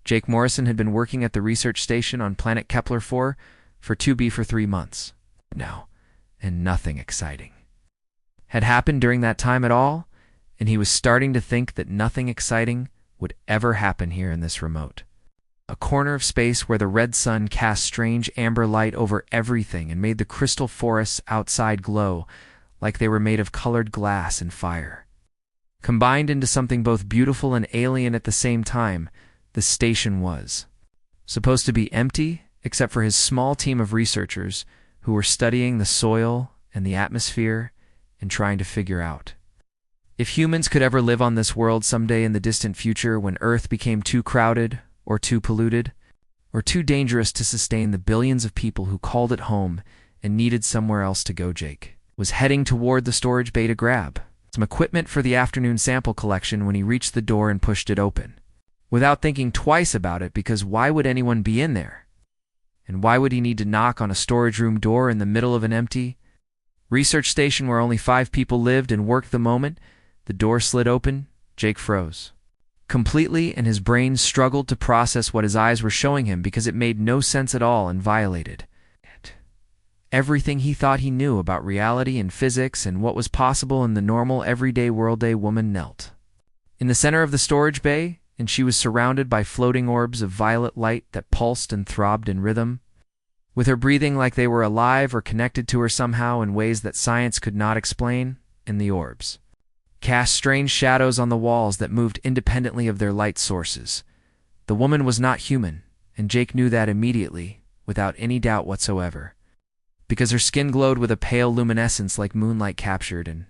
Jake Morrison had been working at the research station on planet Kepler 4 for 2B for 3 months now, and nothing exciting had happened during that time at all, and he was starting to think that nothing exciting would ever happen here in this remote. A corner of space where the red sun cast strange amber light over everything and made the crystal forests outside glow like they were made of colored glass and fire. Combined into something both beautiful and alien at the same time, the station was supposed to be empty except for his small team of researchers who were studying the soil and the atmosphere and trying to figure out if humans could ever live on this world someday in the distant future when Earth became too crowded or too polluted or too dangerous to sustain the billions of people who called it home and needed somewhere else to go. Jake was heading toward the storage bay to grab some equipment for the afternoon sample collection when he reached the door and pushed it open, without thinking twice about it, because why would anyone be in there? And why would he need to knock on a storage room door in the middle of an empty research station where only 5 people lived and worked? The moment the door slid open, Jake froze completely, and his brain struggled to process what his eyes were showing him because it made no sense at all and violated everything he thought he knew about reality and physics and what was possible in the normal, everyday world. A woman knelt in the center of the storage bay, and she was surrounded by floating orbs of violet light that pulsed and throbbed in rhythm, with her breathing like they were alive or connected to her somehow in ways that science could not explain. And the orbs cast strange shadows on the walls that moved independently of their light sources. The woman was not human, and Jake knew that immediately, without any doubt whatsoever, because her skin glowed with a pale luminescence like moonlight captured and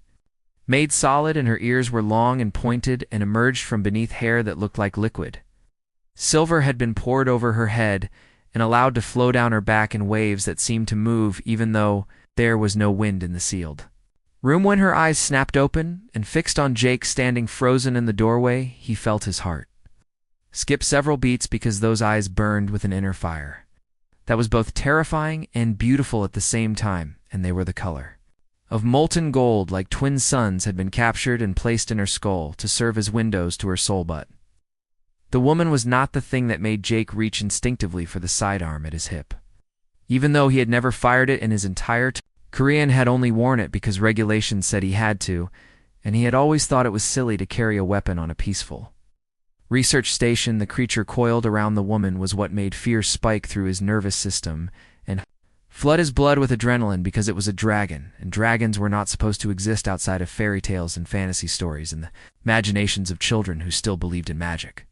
made solid, and her ears were long and pointed and emerged from beneath hair that looked like liquid. Silver had been poured over her head and allowed to flow down her back in waves that seemed to move even though there was no wind in the sealed room. When her eyes snapped open and fixed on Jake standing frozen in the doorway, he felt his heart skip several beats because those eyes burned with an inner fire that was both terrifying and beautiful at the same time, and they were the color of molten gold, like twin suns had been captured and placed in her skull to serve as windows to her soul. But the woman was not the thing that made Jake reach instinctively for the sidearm at his hip. Even though he had never fired it in his entire career and had only worn it because regulations said he had to, and he had always thought it was silly to carry a weapon on a peaceful research station, the creature coiled around the woman was what made fear spike through his nervous system and flood his blood with adrenaline, because it was a dragon, and dragons were not supposed to exist outside of fairy tales and fantasy stories and the imaginations of children who still believed in magic.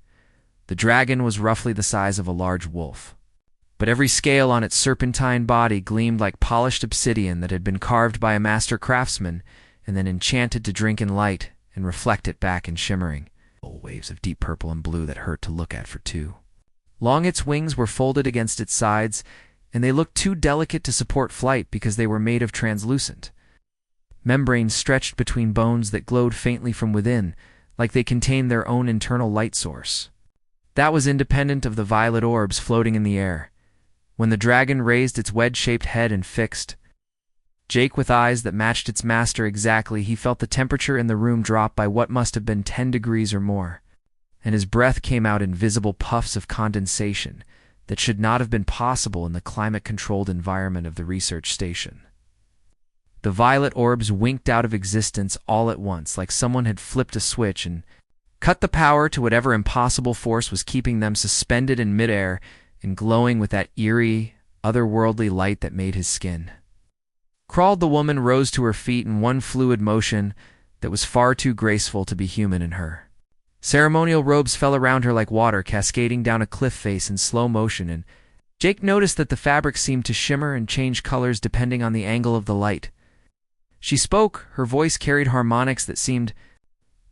The dragon was roughly the size of a large wolf, but every scale on its serpentine body gleamed like polished obsidian that had been carved by a master craftsman and then enchanted to drink in light and reflect it back in shimmering waves of deep purple and blue that hurt to look at for too long. Its wings were folded against its sides, and they looked too delicate to support flight because they were made of translucent membranes stretched between bones that glowed faintly from within, like they contained their own internal light source that was independent of the violet orbs floating in the air. When the dragon raised its wedge-shaped head and fixed Jake with eyes that matched its master exactly, he felt the temperature in the room drop by what must have been 10 degrees or more, and his breath came out in visible puffs of condensation that should not have been possible in the climate-controlled environment of the research station. The violet orbs winked out of existence all at once, like someone had flipped a switch and cut the power to whatever impossible force was keeping them suspended in midair and glowing with that eerie, otherworldly light that made his skin crawl. The woman rose to her feet in one fluid motion that was far too graceful to be human in her. Ceremonial robes fell around her like water cascading down a cliff face in slow motion, and Jake noticed that the fabric seemed to shimmer and change colors depending on the angle of the light. She spoke. Her voice carried harmonics that seemed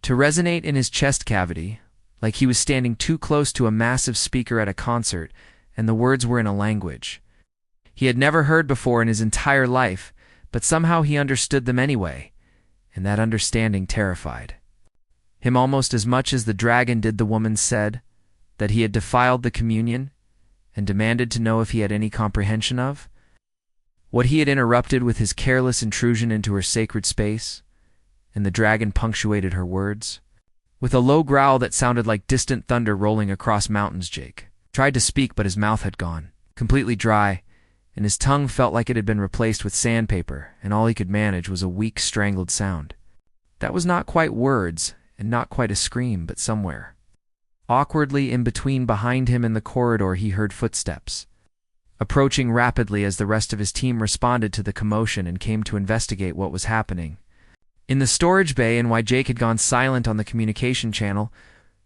to resonate in his chest cavity, like he was standing too close to a massive speaker at a concert, and the words were in a language he had never heard before in his entire life, but somehow he understood them anyway, and that understanding terrified him almost as much as the dragon did. The woman said that he had defiled the communion and demanded to know if he had any comprehension of what he had interrupted with his careless intrusion into her sacred space, and the dragon punctuated her words With a low growl that sounded like distant thunder rolling across mountains, Jake tried to speak, but his mouth had gone completely dry, and his tongue felt like it had been replaced with sandpaper, and all he could manage was a weak, strangled sound. That was not quite words, and not quite a scream, but somewhere awkwardly in between, behind him in the corridor, he heard footsteps approaching rapidly as the rest of his team responded to the commotion and came to investigate what was happening. In the storage bay, and why Jake had gone silent on the communication channel,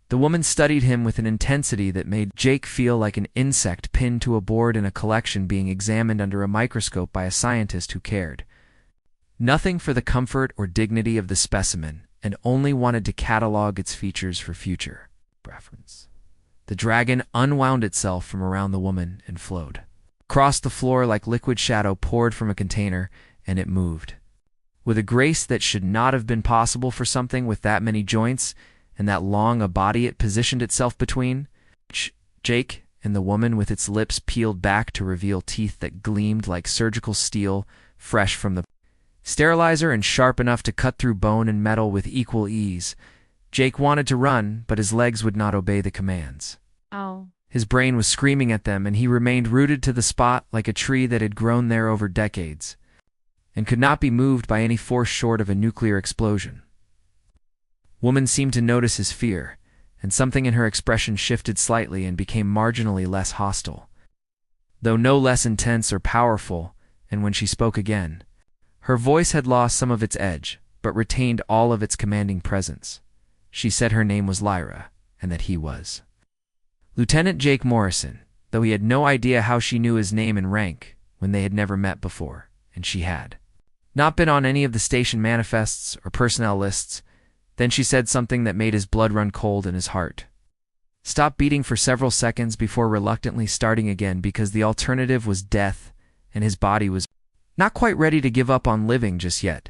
the woman studied him with an intensity that made Jake feel like an insect pinned to a board in a collection being examined under a microscope by a scientist who cared nothing for the comfort or dignity of the specimen and only wanted to catalog its features for future reference. The dragon unwound itself from around the woman and flowed across the floor like liquid shadow poured from a container, and it moved with a grace that should not have been possible for something with that many joints and that long a body it positioned itself between. Jake and the woman, with its lips peeled back to reveal teeth that gleamed like surgical steel, fresh from the sterilizer and sharp enough to cut through bone and metal with equal ease. Jake wanted to run, but his legs would not obey the commands. Oh. His brain was screaming at them, and he remained rooted to the spot like a tree that had grown there over decades and could not be moved by any force short of a nuclear explosion. Woman seemed to notice his fear, and something in her expression shifted slightly and became marginally less hostile, though no less intense or powerful, and when she spoke again, her voice had lost some of its edge, but retained all of its commanding presence. She said her name was Lyra, and that he was Lieutenant Jake Morrison, though he had no idea how she knew his name and rank when they had never met before, and she had not been on any of the station manifests or personnel lists. Then she said something that made his blood run cold in his heart stop beating for several seconds before reluctantly starting again, because the alternative was death, and his body was not quite ready to give up on living just yet.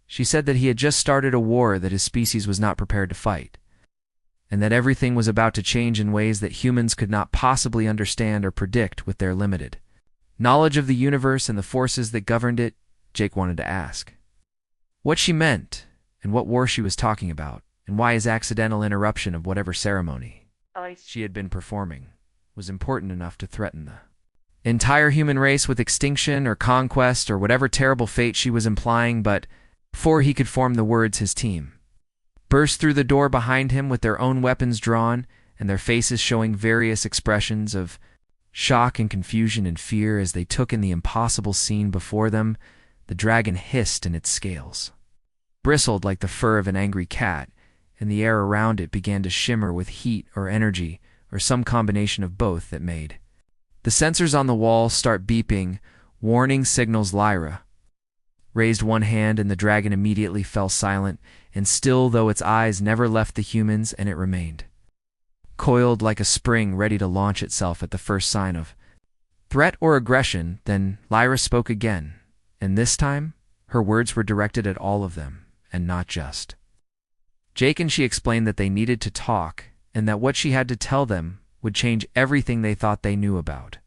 She said that he had just started a war that his species was not prepared to fight, and that everything was about to change in ways that humans could not possibly understand or predict with their limited knowledge of the universe and the forces that governed it. Jake wanted to ask what she meant, and what war she was talking about, and why his accidental interruption of whatever ceremony she had been performing was important enough to threaten the entire human race with extinction or conquest or whatever terrible fate she was implying. But before he could form the words, his team burst through the door behind him with their own weapons drawn and their faces showing various expressions of shock and confusion and fear as they took in the impossible scene before them. The dragon hissed, and its scales bristled like the fur of an angry cat, and the air around it began to shimmer with heat or energy or some combination of both that made the sensors on the wall start beeping warning signals. Lyra raised one hand, and the dragon immediately fell silent and still, though its eyes never left the humans, and it remained coiled like a spring ready to launch itself at the first sign of threat or aggression. Then Lyra spoke again, and this time her words were directed at all of them, and not just Jake. And she explained that they needed to talk, and that what she had to tell them would change everything they thought they knew about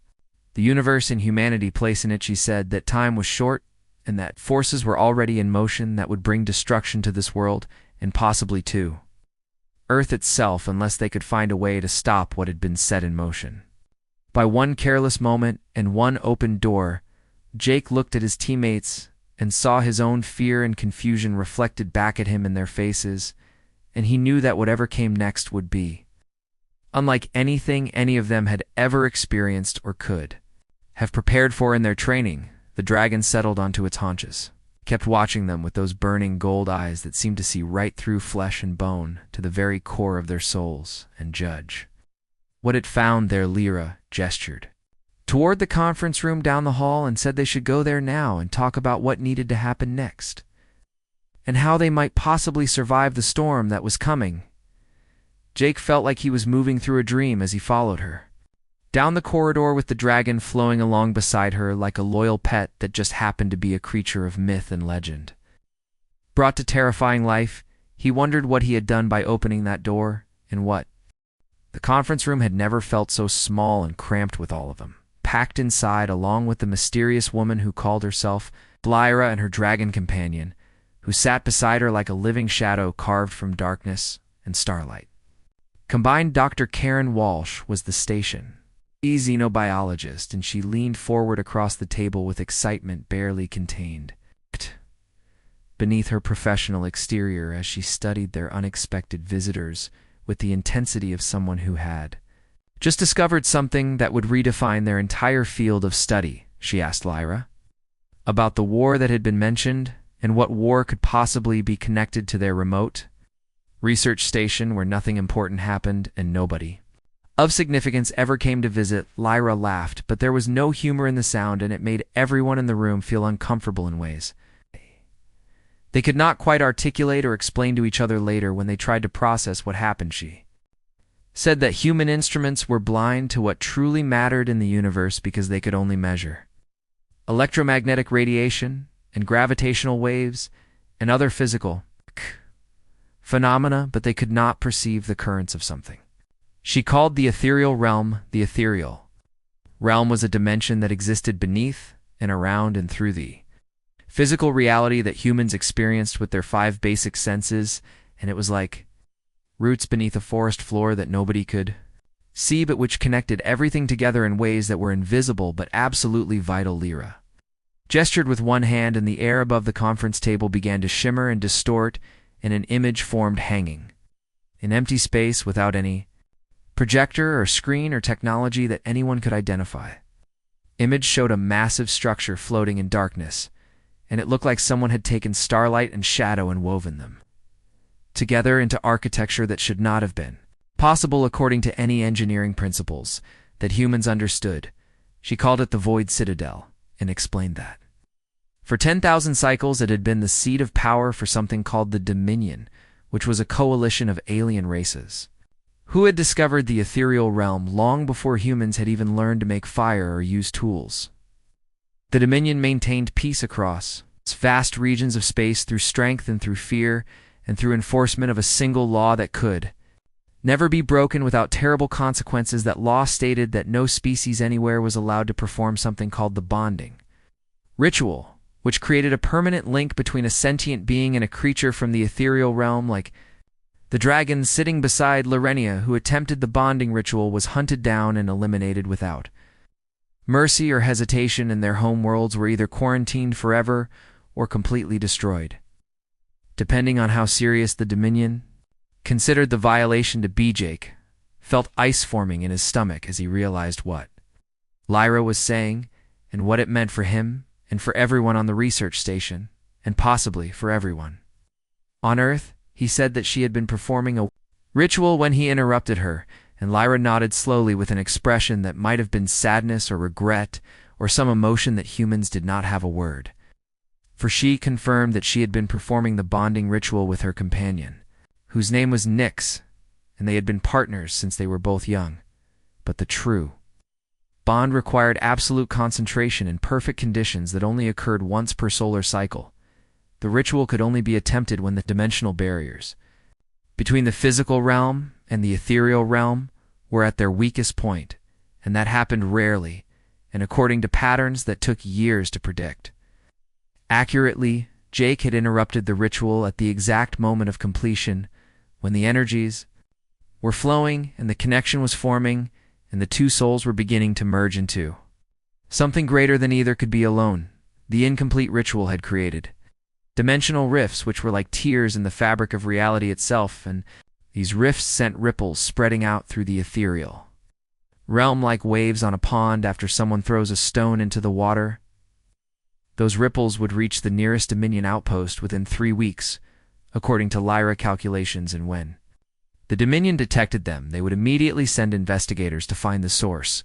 the universe and humanity place in it. She said that time was short, and that forces were already in motion that would bring destruction to this world, and possibly to Earth itself, unless they could find a way to stop what had been set in motion. By one careless moment and one open door, Jake looked at his teammates and saw his own fear and confusion reflected back at him in their faces, and he knew that whatever came next would be unlike anything any of them had ever experienced or could have prepared for in their training. The dragon settled onto its haunches, kept watching them with those burning gold eyes that seemed to see right through flesh and bone to the very core of their souls and judge what it found there. Lyra gestured toward the conference room down the hall and said they should go there now and talk about what needed to happen next, and how they might possibly survive the storm that was coming. Jake felt like he was moving through a dream as he followed her down the corridor, with the dragon flowing along beside her like a loyal pet that just happened to be a creature of myth and legend. Brought to terrifying life, he wondered what he had done by opening that door, and what. The conference room had never felt so small and cramped, with all of them packed inside, along with the mysterious woman who called herself Lyra and her dragon companion, who sat beside her like a living shadow carved from darkness and starlight. Combined, Dr. Karen Walsh was the station. A xenobiologist, and she leaned forward across the table with excitement barely contained beneath her professional exterior as she studied their unexpected visitors with the intensity of someone who had just discovered something that would redefine their entire field of study. She asked Lyra about the war that had been mentioned and what war could possibly be connected to their remote research station where nothing important happened and nobody of significance ever came to visit. Lyra laughed, but there was no humor in the sound, and it made everyone in the room feel uncomfortable in ways they could not quite articulate or explain to each other. Later, when they tried to process what happened, she said that human instruments were blind to what truly mattered in the universe because they could only measure electromagnetic radiation and gravitational waves and other physical phenomena, but they could not perceive the currents of something she called the ethereal realm. The ethereal realm was a dimension that existed beneath and around and through the physical reality that humans experienced with their 5 basic senses, and it was like roots beneath a forest floor that nobody could see, but which connected everything together in ways that were invisible but absolutely vital. Lyra gestured with one hand, and the air above the conference table began to shimmer and distort, and an image formed hanging in empty space without any projector or screen or technology that anyone could identify. Image showed a massive structure floating in darkness, and it looked like someone had taken starlight and shadow and woven them together into architecture that should not have been possible according to any engineering principles that humans understood. She called it the Void Citadel and explained that for 10,000 cycles it had been the seat of power for something called the Dominion, which was a coalition of alien races who had discovered the ethereal realm long before humans had even learned to make fire or use tools. The Dominion maintained peace across vast regions of space through strength and through fear and through enforcement of a single law that could never be broken without terrible consequences. That law stated that no species anywhere was allowed to perform something called the bonding ritual, which created a permanent link between a sentient being and a creature from the ethereal realm. Like the dragon sitting beside Lorenia, who attempted the bonding ritual, was hunted down and eliminated without mercy or hesitation, and their home worlds were either quarantined forever or completely destroyed, depending on how serious the Dominion considered the violation to be. Jake felt ice forming in his stomach as he realized what Lyra was saying and what it meant for him and for everyone on the research station, and possibly for everyone on Earth. He said that she had been performing a ritual when he interrupted her, and Lyra nodded slowly with an expression that might have been sadness or regret or some emotion that humans did not have a word for. She confirmed that she had been performing the bonding ritual with her companion, whose name was Nyx, and they had been partners since they were both young. But the true bond required absolute concentration in perfect conditions that only occurred once per solar cycle. The ritual could only be attempted when the dimensional barriers between the physical realm and the ethereal realm were at their weakest point, and that happened rarely and according to patterns that took years to predict accurately. Jake had interrupted the ritual at the exact moment of completion, when the energies were flowing and the connection was forming, and the two souls were beginning to merge into something greater than either could be alone. The incomplete ritual had created dimensional rifts which were like tears in the fabric of reality itself, and these rifts sent ripples spreading out through the ethereal realm like waves on a pond after someone throws a stone into the water. Those ripples would reach the nearest Dominion outpost within 3 weeks, according to Lyra calculations, and when the Dominion detected them, they would immediately send investigators to find the source.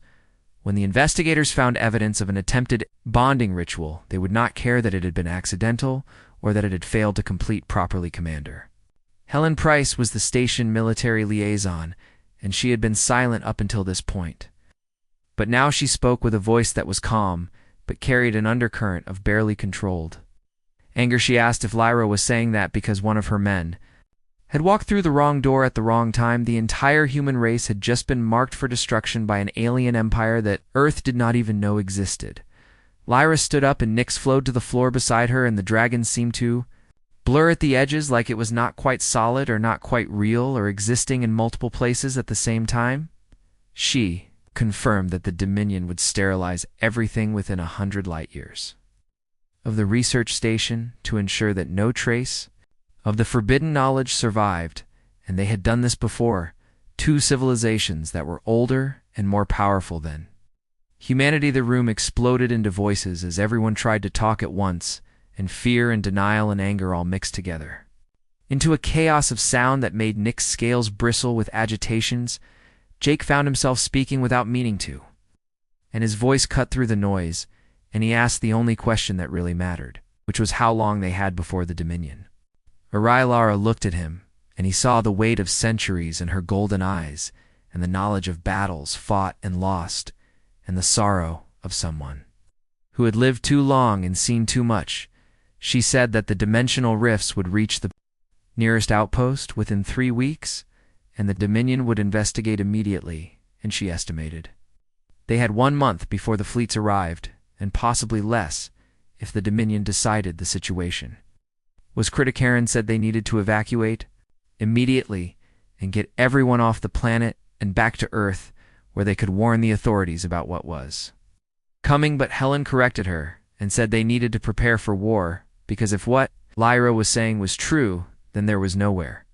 When the investigators found evidence of an attempted bonding ritual, they would not care that it had been accidental or that it had failed to complete properly. Commander Helen Price was the station military liaison, and she had been silent up until this point. But now she spoke with a voice that was calm, but carried an undercurrent of barely controlled anger. She asked if Lyra was saying that because one of her men had walked through the wrong door at the wrong time. The entire human race had just been marked for destruction by an alien empire that Earth did not even know existed. Lyra stood up and Nyx flowed to the floor beside her, and the dragon seemed to blur at the edges like it was not quite solid or not quite real or existing in multiple places at the same time. She confirmed that the Dominion would sterilize everything within 100 light years of the research station to ensure that no trace of the forbidden knowledge survived, and they had done this before two civilizations that were older and more powerful than humanity. The room exploded into voices as everyone tried to talk at once, and fear and denial and anger all mixed together into a chaos of sound that made Nick's scales bristle with agitations. Jake found himself speaking without meaning to, and his voice cut through the noise, and he asked the only question that really mattered, which was how long they had before the Dominion. Lara looked at him, and he saw the weight of centuries in her golden eyes, and the knowledge of battles fought and lost, and the sorrow of someone who had lived too long and seen too much. She said that the dimensional rifts would reach the nearest outpost within 3 weeks, and the Dominion would investigate immediately, and she estimated they had 1 month before the fleets arrived, and possibly less if the Dominion decided the situation was critical. Karen said they needed to evacuate immediately and get everyone off the planet and back to Earth, where they could warn the authorities about what was coming. But Helen corrected her and said they needed to prepare for war, because if what Lyra was saying was true, then there was nowhere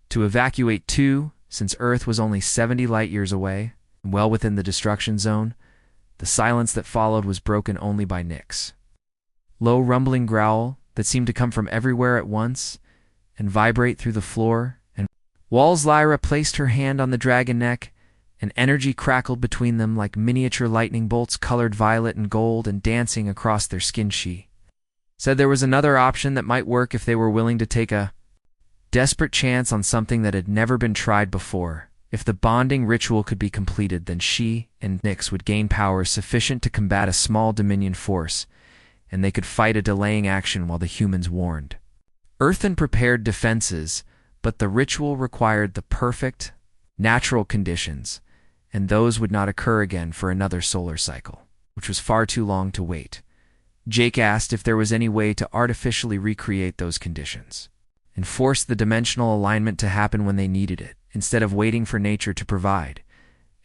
to evacuate to, since Earth was only 70 light years away, and well within the destruction zone. The silence that followed was broken only by Nick's low rumbling growl that seemed to come from everywhere at once and vibrate through the floor and walls. Lyra placed her hand on the dragon neck, and energy crackled between them like miniature lightning bolts, colored violet and gold and dancing across their skin. She said there was another option that might work if they were willing to take a desperate chance on something that had never been tried before. If the bonding ritual could be completed, then she and Nyx would gain powers sufficient to combat a small Dominion force, and they could fight a delaying action while the humans warned Earthen prepared defenses. But the ritual required the perfect, natural conditions, and those would not occur again for another solar cycle, which was far too long to wait. Jake asked if there was any way to artificially recreate those conditions and force the dimensional alignment to happen when they needed it, instead of waiting for nature to provide.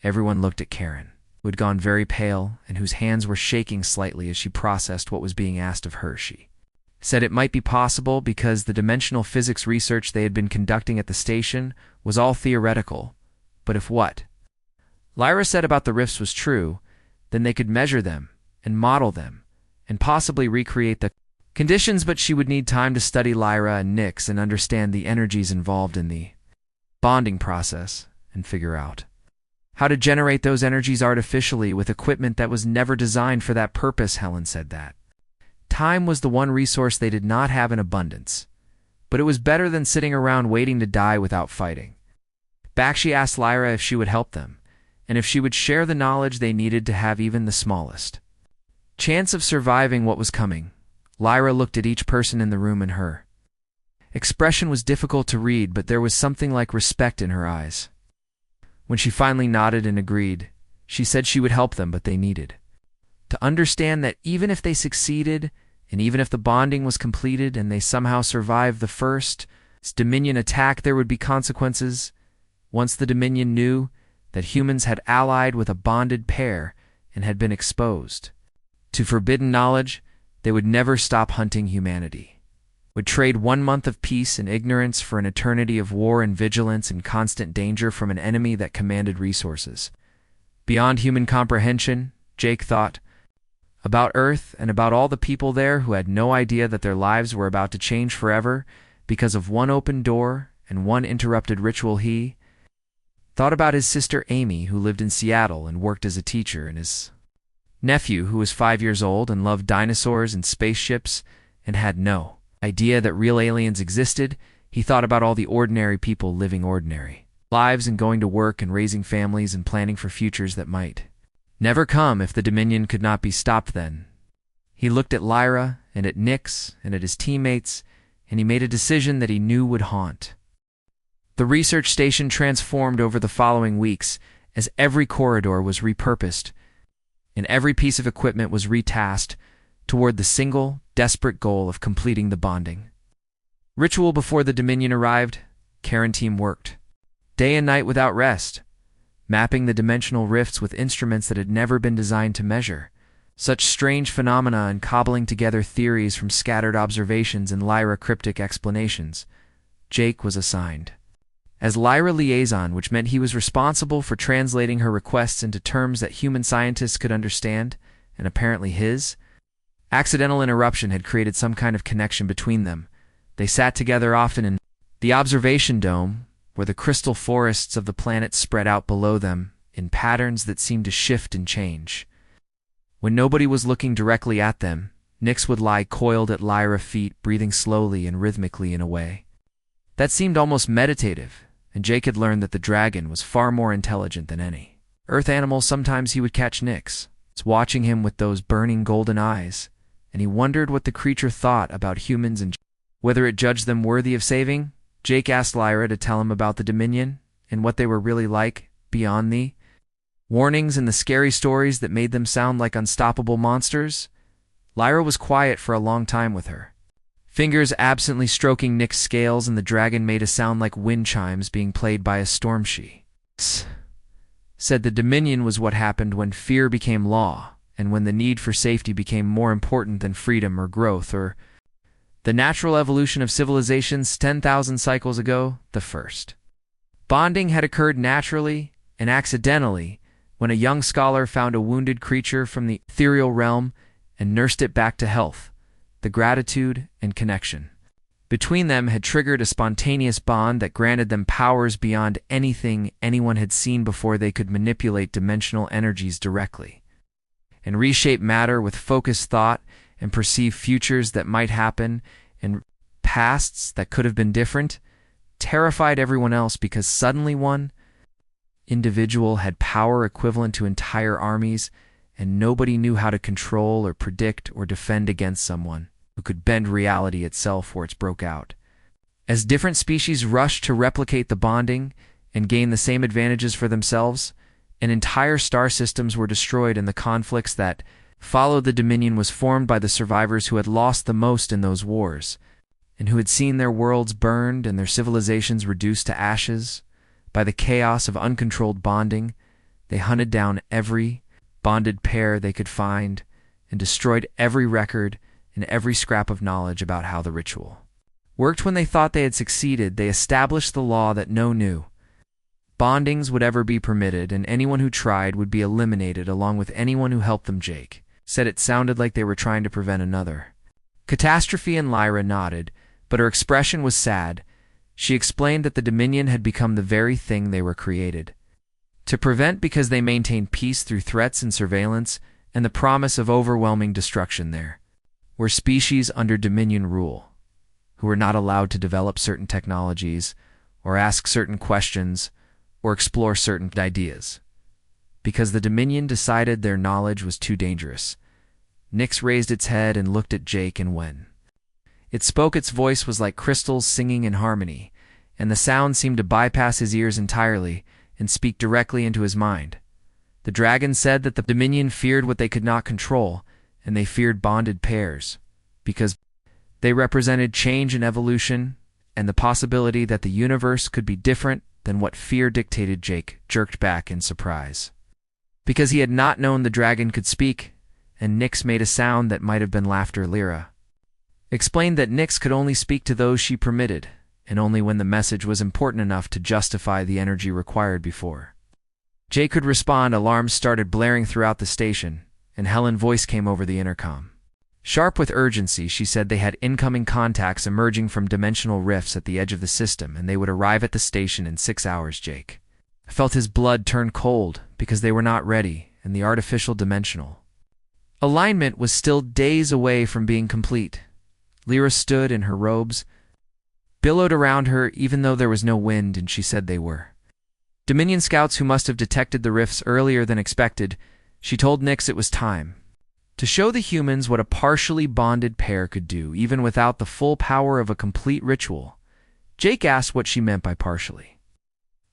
Everyone looked at Karen, who had gone very pale and whose hands were shaking slightly as she processed what was being asked of her. She said it might be possible because the dimensional physics research they had been conducting at the station was all theoretical. But if what Lyra said about the rifts was true, then they could measure them and model them and possibly recreate the conditions. But she would need time to study Lyra and Nyx and understand the energies involved in the bonding process and figure out how to generate those energies artificially with equipment that was never designed for that purpose. Helen said that time was the one resource they did not have in abundance, but it was better than sitting around waiting to die without fighting back. She asked Lyra if she would help them, and if she would share the knowledge they needed to have even the smallest chance of surviving what was coming. Lyra looked at each person in the room, and her expression was difficult to read, but there was something like respect in her eyes. When she finally nodded and agreed, she said she would help them, but they needed to understand that even if they succeeded, and even if the bonding was completed and they somehow survived the first Dominion attack, there would be consequences. Once the Dominion knew that humans had allied with a bonded pair and had been exposed to forbidden knowledge, they would never stop hunting humanity, would trade 1 month of peace and ignorance for an eternity of war and vigilance and constant danger from an enemy that commanded resources beyond human comprehension. Jake thought about Earth and about all the people there who had no idea that their lives were about to change forever because of one open door and one interrupted ritual. He thought about his sister Amy, who lived in Seattle and worked as a teacher, and his nephew, who was 5 years old and loved dinosaurs and spaceships and had no idea that real aliens existed. He thought about all the ordinary people living ordinary lives and going to work and raising families and planning for futures that might never come if the Dominion could not be stopped. Then he looked at Lyra and at Nyx and at his teammates, and he made a decision that he knew would haunt the research station. Transformed over the following weeks as every corridor was repurposed and every piece of equipment was retasked toward the single, desperate goal of completing the bonding Ritual before the Dominion arrived, Karen team worked. Day and night without rest, mapping the dimensional rifts with instruments that had never been designed to measure such strange phenomena and cobbling together theories from scattered observations and Lyra cryptic explanations. Jake was assigned as Lyra liaison, which meant he was responsible for translating her requests into terms that human scientists could understand, and apparently his accidental interruption had created some kind of connection between them. They sat together often in the observation dome, where the crystal forests of the planet spread out below them in patterns that seemed to shift and change. When nobody was looking directly at them, Nyx would lie coiled at Lyra's feet, breathing slowly and rhythmically in a way that seemed almost meditative, and Jake had learned that the dragon was far more intelligent than any Earth animal. Sometimes he would catch Nyx watching him with those burning golden eyes, and he wondered what the creature thought about humans and whether it judged them worthy of saving. Jake asked Lyra to tell him about the Dominion and what they were really like beyond the warnings and the scary stories that made them sound like unstoppable monsters. Lyra was quiet for a long time with her fingers absently stroking Nyx's scales, and the dragon made a sound like wind chimes being played by a storm. She said the Dominion was what happened when fear became law, and when the need for safety became more important than freedom or growth or the natural evolution of civilizations 10,000 cycles ago. The first bonding had occurred naturally and accidentally when a young scholar found a wounded creature from the ethereal realm and nursed it back to health. The gratitude and connection between them had triggered a spontaneous bond that granted them powers beyond anything anyone had seen before. They could manipulate dimensional energies directly and reshape matter with focused thought and perceive futures that might happen and pasts that could have been different. Terrified everyone else because suddenly one individual had power equivalent to entire armies, and nobody knew how to control or predict or defend against someone who could bend reality itself where it's broke out. As different species rushed to replicate the bonding and gain the same advantages for themselves, and entire star systems were destroyed, and the conflicts that followed the Dominion was formed by the survivors who had lost the most in those wars, and who had seen their worlds burned and their civilizations reduced to ashes. By the chaos of uncontrolled bonding, they hunted down every bonded pair they could find and destroyed every record and every scrap of knowledge about how the ritual worked. When they thought they had succeeded, they established the law that no new bondings would ever be permitted, and anyone who tried would be eliminated along with anyone who helped them. Jake said it sounded like they were trying to prevent another catastrophe, and Lyra nodded, but her expression was sad. She explained that the Dominion had become the very thing they were created to prevent, because they maintained peace through threats and surveillance and the promise of overwhelming destruction. There were species under Dominion rule who were not allowed to develop certain technologies or ask certain questions or explore certain ideas because the Dominion decided their knowledge was too dangerous. Nyx raised its head and looked at Jake, and when it spoke, its voice was like crystals singing in harmony, and the sound seemed to bypass his ears entirely and speak directly into his mind. The dragon said that the Dominion feared what they could not control, and they feared bonded pairs because they represented change and evolution and the possibility that the universe could be different than what fear dictated. Jake jerked back in surprise because he had not known the dragon could speak, and Nyx made a sound that might have been laughter. Lyra explained that Nyx could only speak to those she permitted, and only when the message was important enough to justify the energy required. Before Jake could respond, alarms started blaring throughout the station, and Helen's voice came over the intercom. Sharp with urgency, she said they had incoming contacts emerging from dimensional rifts at the edge of the system, and they would arrive at the station in 6 hours. Jake felt his blood turn cold because they were not ready, and the artificial dimensional alignment was still days away from being complete. Lyra stood in her robes, billowed around her even though there was no wind, and she said they were Dominion scouts who must have detected the rifts earlier than expected. She told Nyx it was time to show the humans what a partially bonded pair could do, even without the full power of a complete ritual. Jake asked what she meant by partially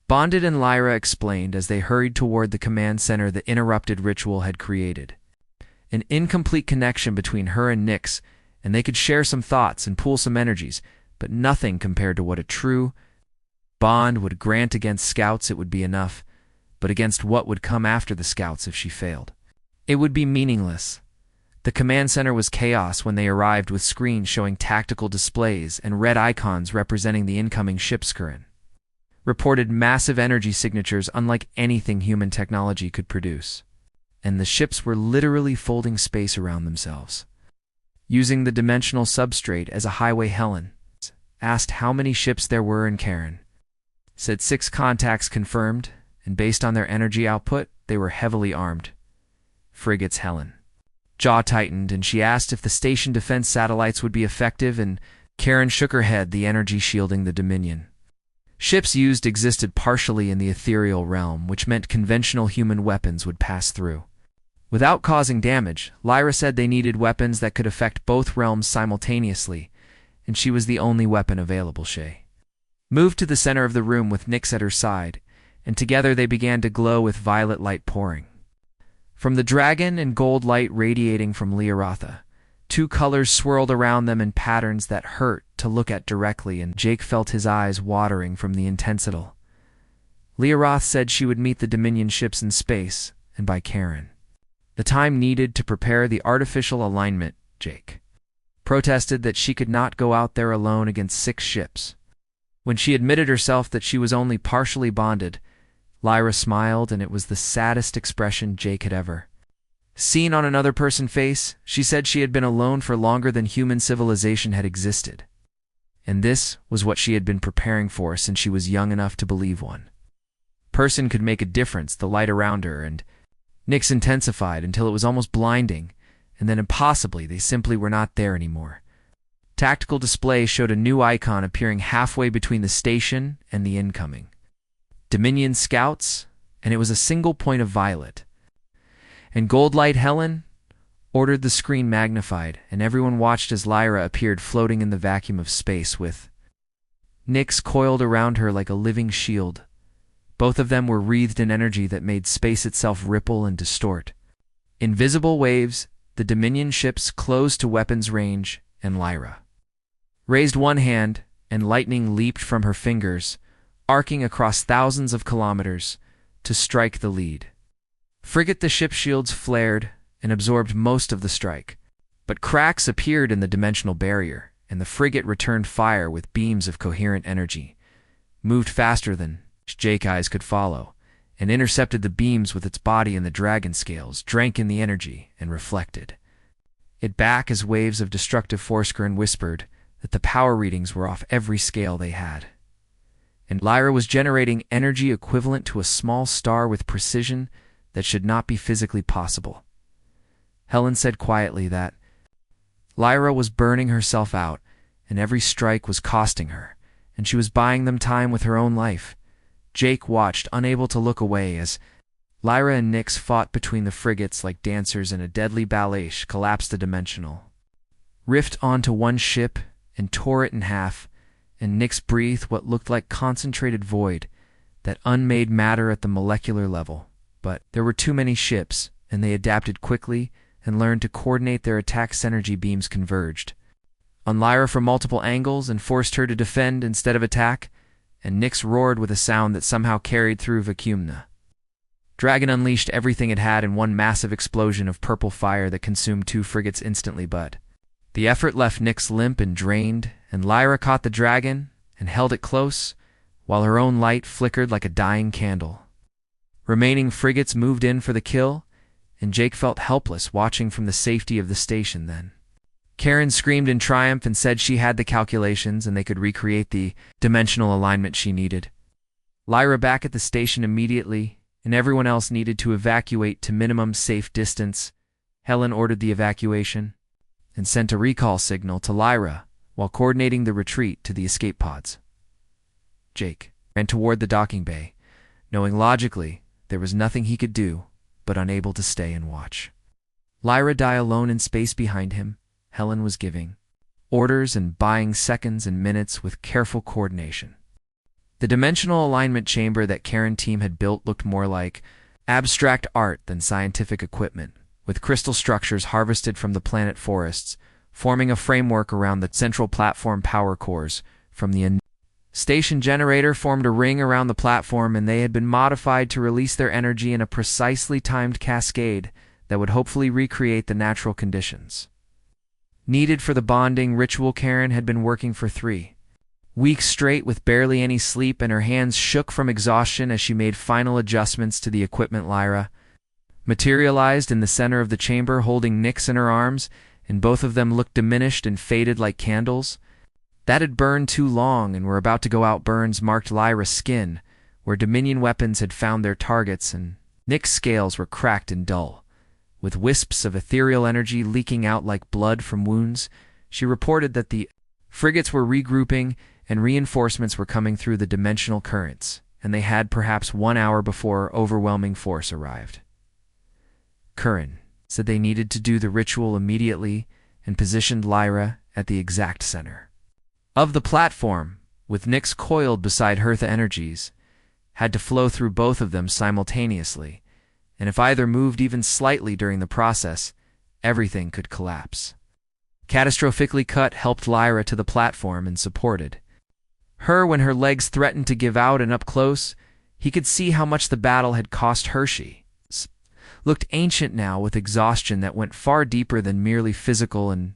bonded, and Lyra explained as they hurried toward the command center the interrupted ritual had created an incomplete connection between her and Nyx, and they could share some thoughts and pool some energies, but nothing compared to what a true bond would grant. Against scouts it would be enough, but against what would come after the scouts if she failed, it would be meaningless. The command center was chaos when they arrived, with screens showing tactical displays and red icons representing the incoming ships. Current reported massive energy signatures unlike anything human technology could produce, and the ships were literally folding space around themselves. Using the dimensional substrate as a highway, Helen asked how many ships there were, and Karen said 6 contacts confirmed, and based on their energy output, they were heavily armed frigates. Helen jaw tightened, and she asked if the station defense satellites would be effective, and Karen shook her head. The energy shielding the Dominion ships used existed partially in the ethereal realm, which meant conventional human weapons would pass through without causing damage. Lyra said they needed weapons that could affect both realms simultaneously, and she was the only weapon available. Shay moved to the center of the room with Nyx at her side, and together they began to glow with violet light pouring from the dragon and gold light radiating from Leoratha. 2 colors swirled around them in patterns that hurt to look at directly, and Jake felt his eyes watering from the intensity. Leorath said she would meet the Dominion ships in space, and by Karen the time needed to prepare the artificial alignment. Jake protested that she could not go out there alone against 6 ships. When she admitted herself that she was only partially bonded, Lyra smiled, and it was the saddest expression Jake had ever seen on another person's face. She said she had been alone for longer than human civilization had existed, and this was what she had been preparing for since she was young enough to believe one person could make a difference. The light around her and Nyx intensified until it was almost blinding, and then impossibly they simply were not there anymore. Tactical display showed a new icon appearing halfway between the station and the incoming Dominion scouts, and it was a single point of violet and gold light. Helen ordered the screen magnified, and everyone watched as Lyra appeared floating in the vacuum of space with Nyx coiled around her like a living shield. Both of them were wreathed in energy that made space itself ripple and distort. Invisible waves, the Dominion ships closed to weapons range, and Lyra raised one hand, and lightning leaped from her fingers, arcing across thousands of kilometers to strike the lead frigate. The ship shields flared and absorbed most of the strike, but cracks appeared in the dimensional barrier, and the frigate returned fire with beams of coherent energy, moved faster than Jake's eyes could follow, and intercepted the beams with its body, and the dragon scales drank in the energy and reflected it back as waves of destructive force. And whispered that the power readings were off every scale they had, and Lyra was generating energy equivalent to a small star with precision that should not be physically possible. Helen said quietly that Lyra was burning herself out, and every strike was costing her, and she was buying them time with her own life. Jake watched, unable to look away, as Lyra and Nyx fought between the frigates like dancers in a deadly ballet. Collapsed the dimensional rift onto one ship and tore it in half, and Nyx breathed what looked like concentrated void, that unmade matter at the molecular level. But there were too many ships, and they adapted quickly and learned to coordinate their attacks. Energy beams converged on Lyra from multiple angles and forced her to defend instead of attack, and Nyx roared with a sound that somehow carried through vacuumna. Dragon unleashed everything it had in one massive explosion of purple fire that consumed 2 frigates instantly, but the effort left Nyx limp and drained, and Lyra caught the dragon and held it close, while her own light flickered like a dying candle. Remaining frigates moved in for the kill, and Jake felt helpless watching from the safety of the station. Then Karen screamed in triumph and said she had the calculations and they could recreate the dimensional alignment she needed. Lyra back at the station immediately, and everyone else needed to evacuate to minimum safe distance. Helen ordered the evacuation and sent a recall signal to Lyra while coordinating the retreat to the escape pods. Jake ran toward the docking bay, knowing logically there was nothing he could do, but unable to stay and watch Lyra die alone in space behind him. Helen was giving orders and buying seconds and minutes with careful coordination. The dimensional alignment chamber that Karen's team had built looked more like abstract art than scientific equipment, with crystal structures harvested from the planet forests, forming a framework around the central platform power cores from the station generator formed a ring around the platform, and they had been modified to release their energy in a precisely timed cascade that would hopefully recreate the natural conditions needed for the bonding ritual. Karen had been working for 3 weeks straight with barely any sleep, and her hands shook from exhaustion as she made final adjustments to the equipment. Lyra materialized in the center of the chamber, holding Nyx in her arms, and both of them looked diminished and faded like candles that had burned too long and were about to go out. Burns marked Lyra's skin, where Dominion weapons had found their targets, and Nyx's scales were cracked and dull, with wisps of ethereal energy leaking out like blood from wounds. She reported that the frigates were regrouping and reinforcements were coming through the dimensional currents, and they had perhaps 1 hour before overwhelming force arrived. Curran said they needed to do the ritual immediately and positioned Lyra at the exact center of the platform, with Nyx coiled beside her. The energies had to flow through both of them simultaneously, and if either moved even slightly during the process, everything could collapse. Catastrophically Cut helped Lyra to the platform and supported her when her legs threatened to give out, and up close, he could see how much the battle had cost her. She looked ancient now, with exhaustion that went far deeper than merely physical. And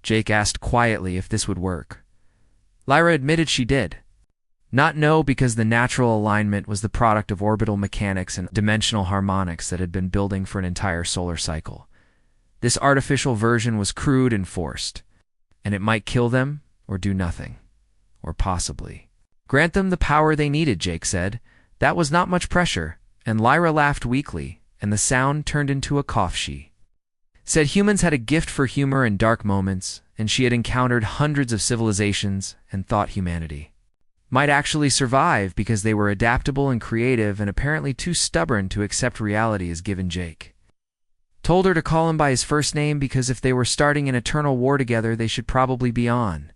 Jake asked quietly if this would work. Lyra admitted she did not know, because the natural alignment was the product of orbital mechanics and dimensional harmonics that had been building for an entire solar cycle. This artificial version was crude and forced, and it might kill them or do nothing, or possibly grant them the power they needed. Jake said that was not much pressure, and Lyra laughed weakly, and the sound turned into a cough. She said humans had a gift for humor in dark moments, and she had encountered hundreds of civilizations and thought humanity might actually survive because they were adaptable and creative and apparently too stubborn to accept reality as given. Jake told her to call him by his first name, because if they were starting an eternal war together, they should probably be on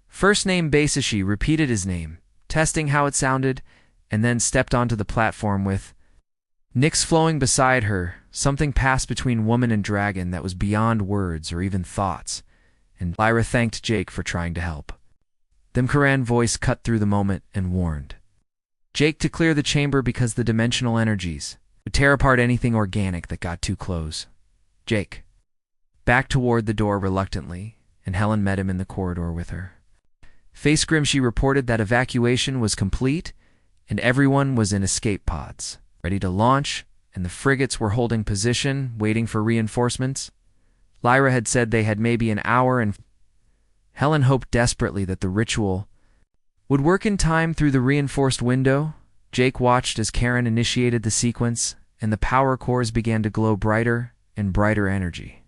first name basis. She repeated his name, testing how it sounded, and then stepped onto the platform with Nyx flowing beside her. Something passed between woman and dragon that was beyond words or even thoughts, and Lyra thanked Jake for trying to help. Then Karan's voice cut through the moment and warned Jake to clear the chamber because the dimensional energies would tear apart anything organic that got too close. Jake backed toward the door reluctantly, and Helen met him in the corridor with her. Face grim, she reported that evacuation was complete and everyone was in escape pods, ready to launch, and the frigates were holding position, waiting for reinforcements. Lyra had said they had maybe an hour, and Helen hoped desperately that the ritual would work in time through the reinforced window. Jake watched as Karen initiated the sequence, and the power cores began to glow brighter and brighter. Energy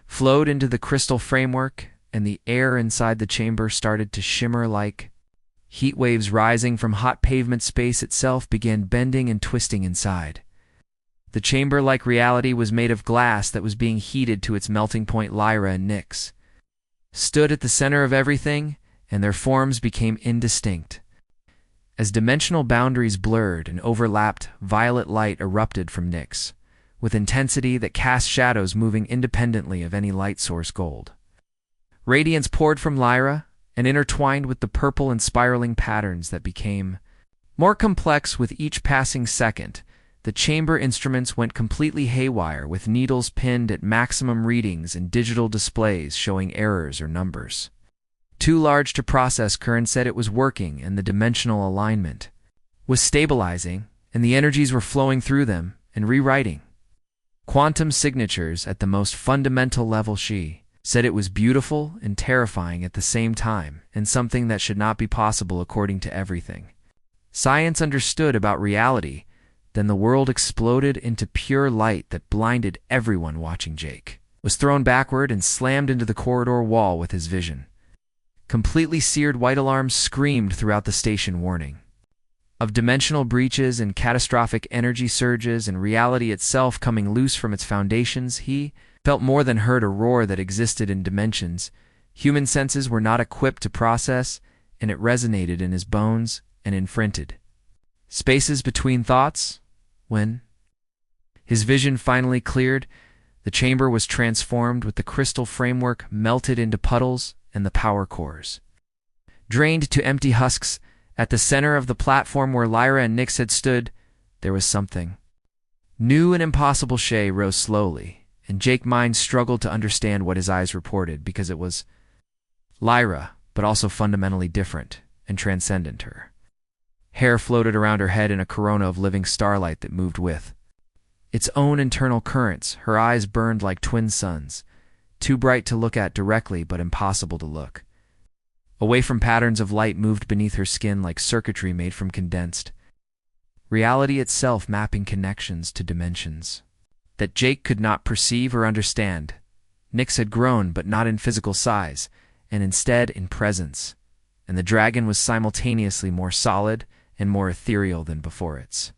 flowed into the crystal framework, and the air inside the chamber started to shimmer like heat waves rising from hot pavement. Space itself began bending and twisting inside. The chamber, like reality, was made of glass that was being heated to its melting point. Lyra and Nyx stood at the center of everything, and their forms became indistinct. As dimensional boundaries blurred and overlapped, violet light erupted from Nyx, with intensity that cast shadows moving independently of any light source. Gold radiance poured from Lyra and intertwined with the purple and spiraling patterns that became more complex with each passing second. The chamber instruments went completely haywire, with needles pinned at maximum readings and digital displays showing errors or numbers too large to process. Curran said it was working, and the dimensional alignment was stabilizing, and the energies were flowing through them and rewriting quantum signatures at the most fundamental level. She said it was beautiful and terrifying at the same time, and something that should not be possible according to everything science understood about reality. Then the world exploded into pure light that blinded everyone watching. Jake was thrown backward and slammed into the corridor wall with his vision completely seared. White alarms screamed throughout the station, warning of dimensional breaches and catastrophic energy surges, and reality itself coming loose from its foundations. He felt more than heard a roar that existed in dimensions human senses were not equipped to process, and it resonated in his bones and imprinted spaces between thoughts. When his vision finally cleared, The chamber was transformed with the crystal framework melted into puddles and the power cores. Drained to empty husks, at the center of the platform where Lyra and Nyx had stood, there was something. New and impossible Shay rose slowly, and Jake's mind struggled to understand what his eyes reported because it was Lyra, but also fundamentally different and transcendent her. Hair floated around her head in a corona of living starlight that moved with its own internal currents. Her eyes burned like twin suns, too bright to look at directly but impossible to look away from. Patterns of light moved beneath her skin like circuitry made from condensed reality itself, mapping connections to dimensions that Jake could not perceive or understand. Nyx had grown, but not in physical size, and instead in presence, and the dragon was simultaneously more solid and more ethereal than before. Its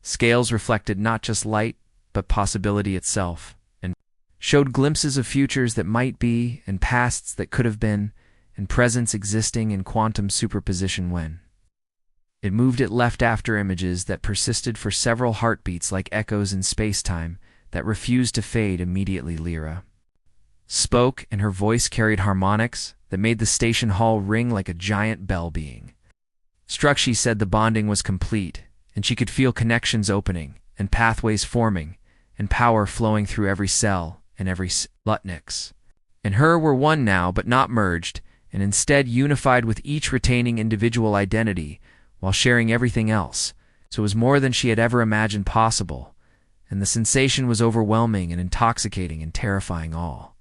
scales reflected not just light, but possibility itself, and showed glimpses of futures that might be, and pasts that could have been, and presence existing in quantum superposition. When it moved, it left after images that persisted for several heartbeats, like echoes in space-time that refused to fade immediately. Lyra spoke, and her voice carried harmonics that made the station hall ring like a giant bell being struck. She said the bonding was complete, and she could feel connections opening, and pathways forming, and power flowing through every cell and every Nyx and her were one now, but not merged, and instead unified, with each retaining individual identity while sharing everything else. So it was more than she had ever imagined possible, and the sensation was overwhelming and intoxicating and terrifying all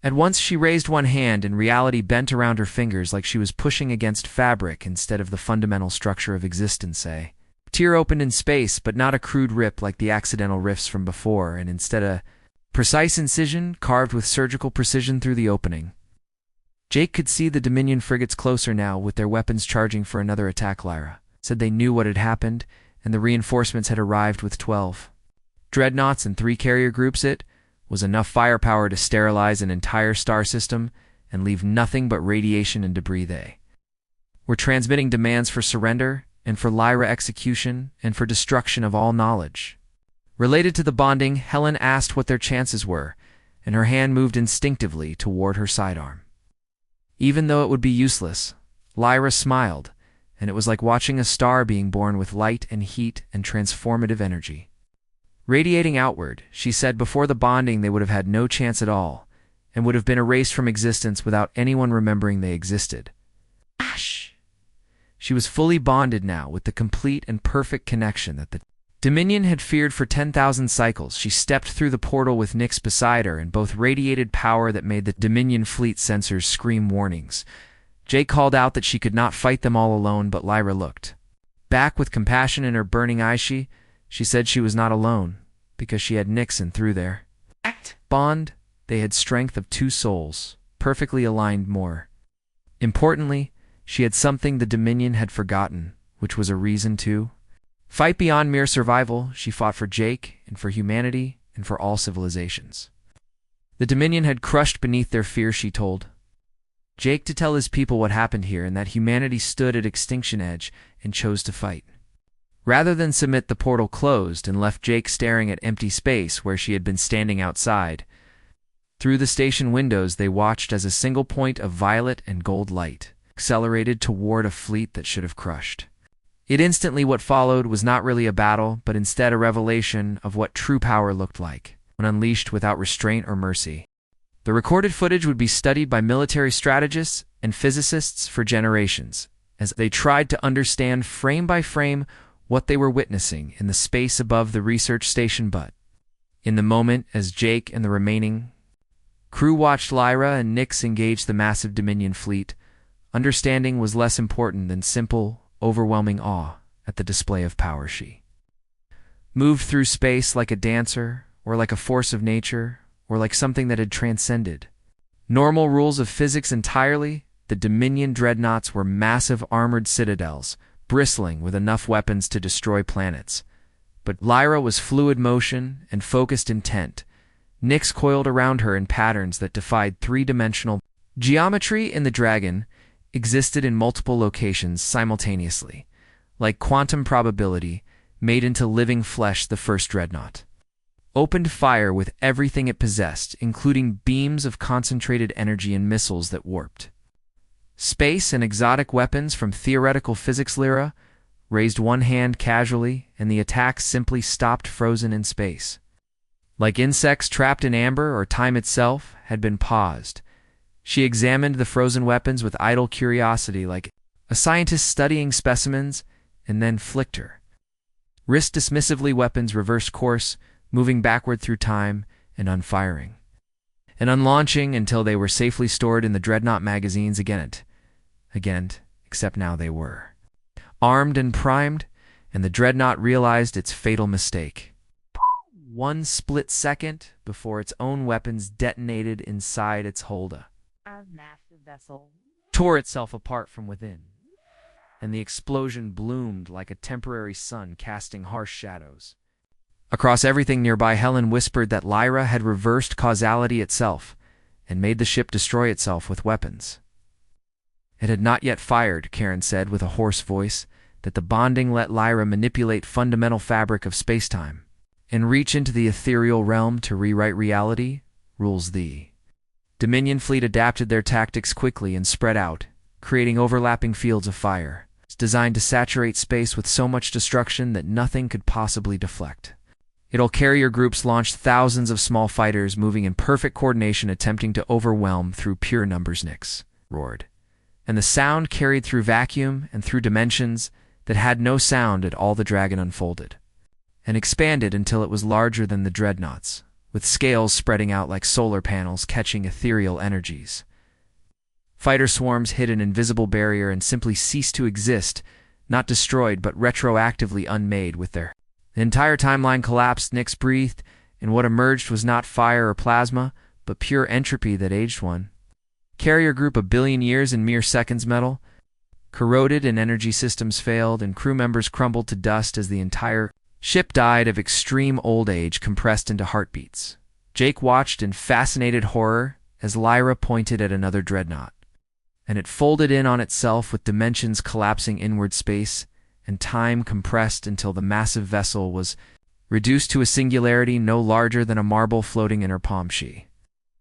at once. She raised one hand, and reality bent around her fingers like she was pushing against fabric instead of the fundamental structure of existence. A tear opened in space, but not a crude rip like the accidental rifts from before, and instead a precise incision carved with surgical precision through the opening. Jake could see the Dominion frigates closer now, with their weapons charging for another attack. Lyra said they knew what had happened, and the reinforcements had arrived with 12 dreadnoughts and 3 carrier groups. It was enough firepower to sterilize an entire star system and leave nothing but radiation and debris. They were transmitting demands for surrender, and for Lyra execution, and for destruction of all knowledge related to the bonding. Helen asked what their chances were, and her hand moved instinctively toward her sidearm. Even though it would be useless, Lyra smiled, and it was like watching a star being born with light and heat and transformative energy radiating outward. She said before the bonding they would have had no chance at all, and would have been erased from existence without anyone remembering they existed. Ash! She was fully bonded now, with the complete and perfect connection that the Dominion had feared for 10,000 cycles. She stepped through the portal with Nyx beside her, and both radiated power that made the Dominion fleet sensors scream warnings. Jake called out that she could not fight them all alone, but Lyra looked back with compassion in her burning eyes. She said she was not alone, because she had Nyx, and through their bond, they had strength of 2 souls, perfectly aligned. More importantly, she had something the Dominion had forgotten, which was a reason to fight beyond mere survival. She fought for Jake, and for humanity, and for all civilizations. The Dominion had crushed beneath their fear. She told Jake to tell his people what happened here, and that humanity stood at extinction edge and chose to fight. Rather than submit, the portal closed and left Jake staring at empty space where she had been standing outside. Through the station windows they watched as a single point of violet and gold light accelerated toward a fleet that should have crushed it instantly. What followed was not really a battle, but instead a revelation of what true power looked like when unleashed without restraint or mercy. The recorded footage would be studied by military strategists and physicists for generations, as they tried to understand frame by frame what they were witnessing in the space above the research station. But in the moment, as Jake and the remaining crew watched Lyra and Nyx engage the massive Dominion fleet, understanding was less important than simple, overwhelming awe at the display of power. She moved through space like a dancer, or like a force of nature, or like something that had transcended normal rules of physics entirely. The Dominion dreadnoughts were massive armored citadels, bristling with enough weapons to destroy planets. But Lyra was fluid motion and focused intent. Nyx coiled around her in patterns that defied 3-dimensional geometry, and the dragon existed in multiple locations simultaneously, like quantum probability made into living flesh. The first dreadnought opened fire with everything it possessed, including beams of concentrated energy and missiles that warped. Space and exotic weapons from theoretical physics Lyra raised one hand casually, and the attack simply stopped frozen in space. Like insects trapped in amber, or time itself had been paused. She examined the frozen weapons with idle curiosity, like a scientist studying specimens, and then flicked her wrist dismissively. Weapons reversed course, moving backward through time and unfiring, and unlaunching until they were safely stored in the Dreadnought magazines again, except now they were armed and primed, and the Dreadnought realized its fatal mistake. One split second before its own weapons detonated inside its hold, a massive vessel tore itself apart from within, and the explosion bloomed like a temporary sun, casting harsh shadows across everything nearby. Helen whispered that Lyra had reversed causality itself and made the ship destroy itself with weapons. It had not yet fired, Karen said with a hoarse voice, that the bonding let Lyra manipulate fundamental fabric of spacetime and reach into the ethereal realm to rewrite reality. Rules. The Dominion fleet adapted their tactics quickly and spread out, creating overlapping fields of fire, designed to saturate space with so much destruction that nothing could possibly deflect. Carrier groups launched thousands of small fighters, moving in perfect coordination, attempting to overwhelm through pure numbers. Nyx roared, and the sound carried through vacuum and through dimensions that had no sound at all. The dragon unfolded and expanded until it was larger than the dreadnoughts, with scales spreading out like solar panels, catching ethereal energies. Fighter swarms hit an invisible barrier and simply ceased to exist, not destroyed but retroactively unmade with their... The entire timeline collapsed. Nyx breathed, and what emerged was not fire or plasma, but pure entropy that aged one carrier group a billion years in mere seconds. Metal corroded and energy systems failed, and crew members crumbled to dust as the entire ship died of extreme old age, compressed into heartbeats. Jake watched in fascinated horror as Lyra pointed at another dreadnought, and it folded in on itself with dimensions collapsing inward. Space and time compressed until the massive vessel was reduced to a singularity no larger than a marble floating in her palm. She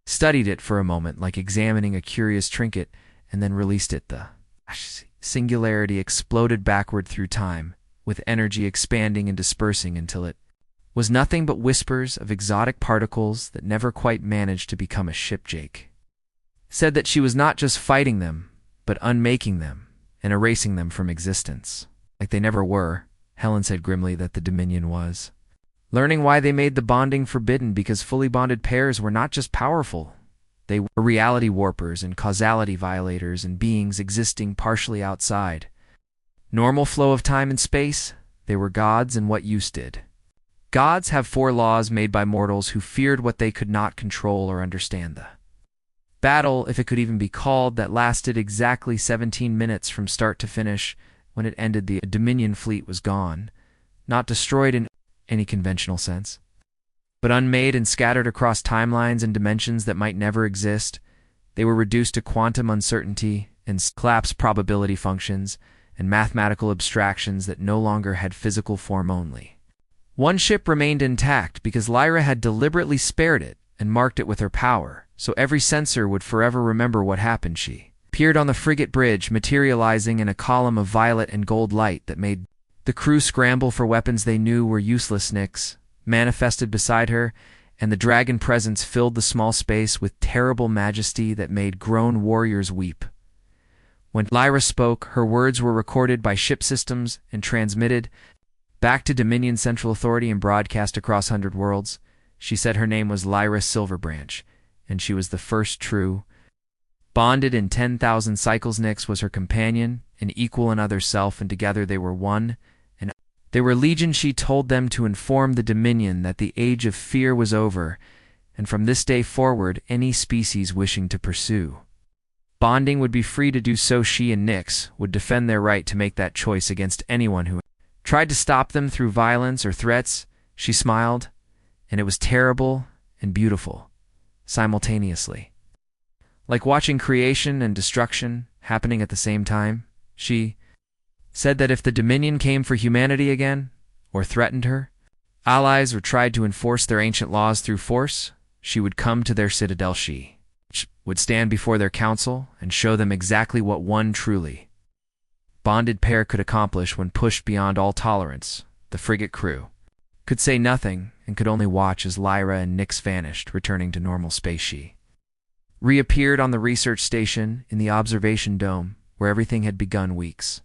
studied it for a moment, like examining a curious trinket, and then released it. The singularity exploded backward through time, with energy expanding and dispersing until it was nothing but whispers of exotic particles that never quite managed to become a ship. Jake said that she was not just fighting them, but unmaking them and erasing them from existence. Like they never were. Helen said grimly that the Dominion was learning why they made the bonding forbidden, because fully bonded pairs were not just powerful. They were reality warpers and causality violators, and beings existing partially outside normal flow of time and space. They were gods in what use did. Gods have 4 laws made by mortals who feared what they could not control or understand. The battle, if it could even be called, that lasted exactly 17 minutes from start to finish. When it ended, the Dominion fleet was gone, not destroyed in any conventional sense, but unmade and scattered across timelines and dimensions that might never exist. They were reduced to quantum uncertainty and collapse probability functions and mathematical abstractions that no longer had physical form. Only one ship remained intact, because Lyra had deliberately spared it and marked it with her power, so every sensor would forever remember what happened. She appeared on the frigate bridge, materializing in a column of violet and gold light that made the crew scramble for weapons they knew were useless. Nyx manifested beside her, and the dragon presence filled the small space with terrible majesty that made grown warriors weep. When Lyra spoke, her words were recorded by ship systems and transmitted back to Dominion Central Authority and broadcast across 100 worlds. She said her name was Lyra Silverbranch, and she was the first true bonded in 10,000 cycles. Nyx was her companion, an equal and other self, and together they were one, and they were legion. She told them to inform the Dominion that the age of fear was over, and from this day forward, any species wishing to pursue bonding would be free to do so. She and Nyx would defend their right to make that choice against anyone who tried to stop them through violence or threats. She smiled, and it was terrible and beautiful simultaneously, like watching creation and destruction happening at the same time. She said that if the Dominion came for humanity again, or threatened her, allies or tried to enforce their ancient laws through force, she would come to their citadel. She would stand before their council and show them exactly what one truly bonded pair could accomplish when pushed beyond all tolerance. The frigate crew could say nothing and could only watch as Lyra and Nyx vanished, returning to normal space. She reappeared on the research station in the observation dome, where everything had begun weeks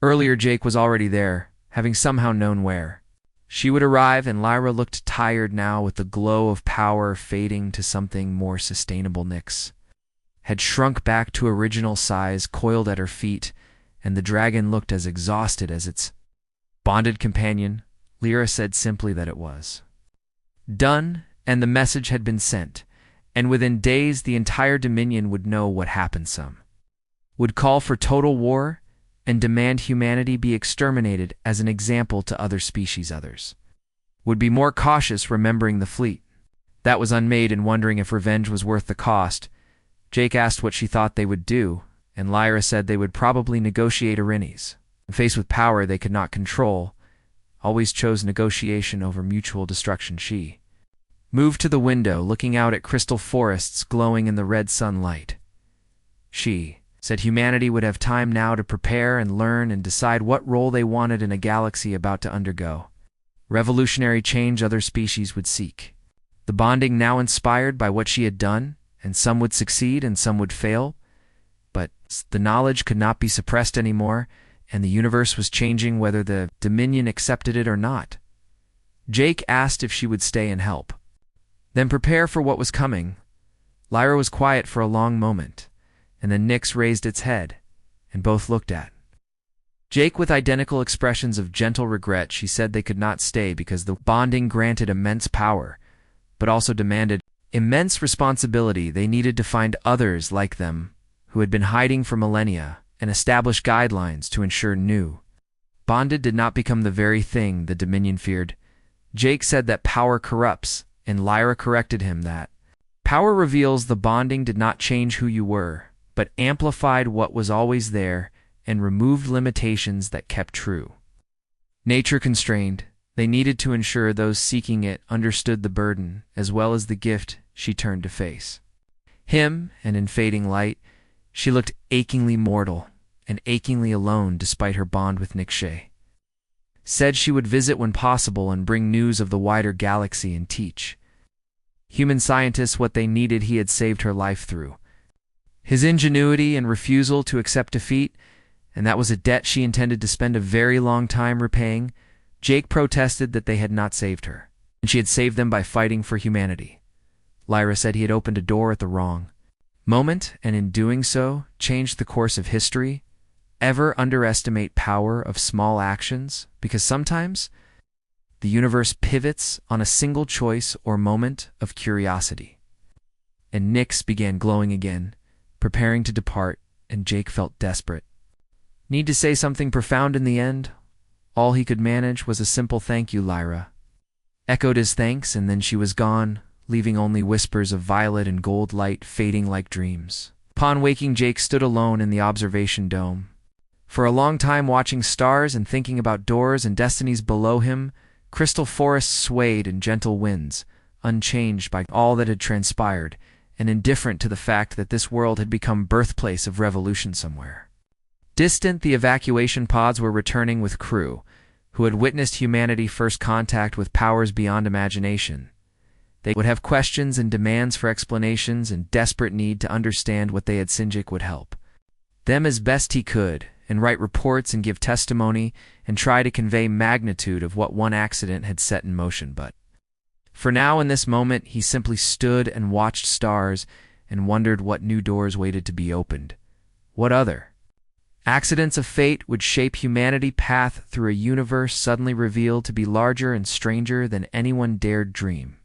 earlier. Jake was already there, having somehow known where she would arrive, and Lyra looked tired now, with the glow of power fading to something more sustainable. Nyx had shrunk back to original size, coiled at her feet, and the dragon looked as exhausted as its bonded companion. Lyra said simply that it was done, and the message had been sent, and within days the entire Dominion would know what happened. Some would call for total war and demand humanity be exterminated as an example to other species. Others would be more cautious, remembering the fleet that was unmade and wondering if revenge was worth the cost. Jake asked what she thought they would do, and Lyra said they would probably negotiate Arenies. Faced with power they could not control, always chose negotiation over mutual destruction. She moved to the window, looking out at crystal forests glowing in the red sunlight. She said humanity would have time now to prepare and learn and decide what role they wanted in a galaxy about to undergo revolutionary change other species would seek. The bonding now inspired by what she had done, and some would succeed and some would fail, but the knowledge could not be suppressed anymore, and the universe was changing whether the Dominion accepted it or not. Jake asked if she would stay and help, then prepare for what was coming. Lyra was quiet for a long moment, and then Nyx raised its head, and both looked at Jake with identical expressions of gentle regret. She said they could not stay because the bonding granted immense power, but also demanded immense responsibility. They needed to find others like them who had been hiding for millennia and establish guidelines to ensure new bonded did not become the very thing the Dominion feared. Jake said that power corrupts, and Lyra corrected him that power reveals the bonding did not change who you were, but amplified what was always there and removed limitations that kept true. Nature constrained, they needed to ensure those seeking it understood the burden as well as the gift. She turned to face him, and in fading light, she looked achingly mortal and achingly alone despite her bond with Nyx. She said she would visit when possible and bring news of the wider galaxy and teach human scientists what they needed. He had saved her life through his ingenuity and refusal to accept defeat, and that was a debt she intended to spend a very long time repaying. Jake protested that they had not saved her, and she had saved them by fighting for humanity. Lyra said he had opened a door at the wrong moment, and in doing so, changed the course of history. Ever underestimate power of small actions, because sometimes the universe pivots on a single choice or moment of curiosity. And Nyx began glowing again, preparing to depart, and Jake felt desperate. Need to say something profound in the end? All he could manage was a simple thank you. Lyra echoed his thanks, and then she was gone, leaving only whispers of violet and gold light fading like dreams. Upon waking, Jake stood alone in the observation dome. For a long time, watching stars and thinking about doors and destinies below him, crystal forests swayed in gentle winds, unchanged by all that had transpired, and indifferent to the fact that this world had become birthplace of revolution somewhere. Distant, the evacuation pods were returning with crew, who had witnessed humanity first contact with powers beyond imagination. They would have questions and demands for explanations and desperate need to understand what they had seen. Jake would help them as best he could, and write reports and give testimony and try to convey magnitude of what one accident had set in motion. But for now, in this moment, he simply stood and watched stars and wondered what new doors waited to be opened. What other accidents of fate would shape humanity's path through a universe suddenly revealed to be larger and stranger than anyone dared dream.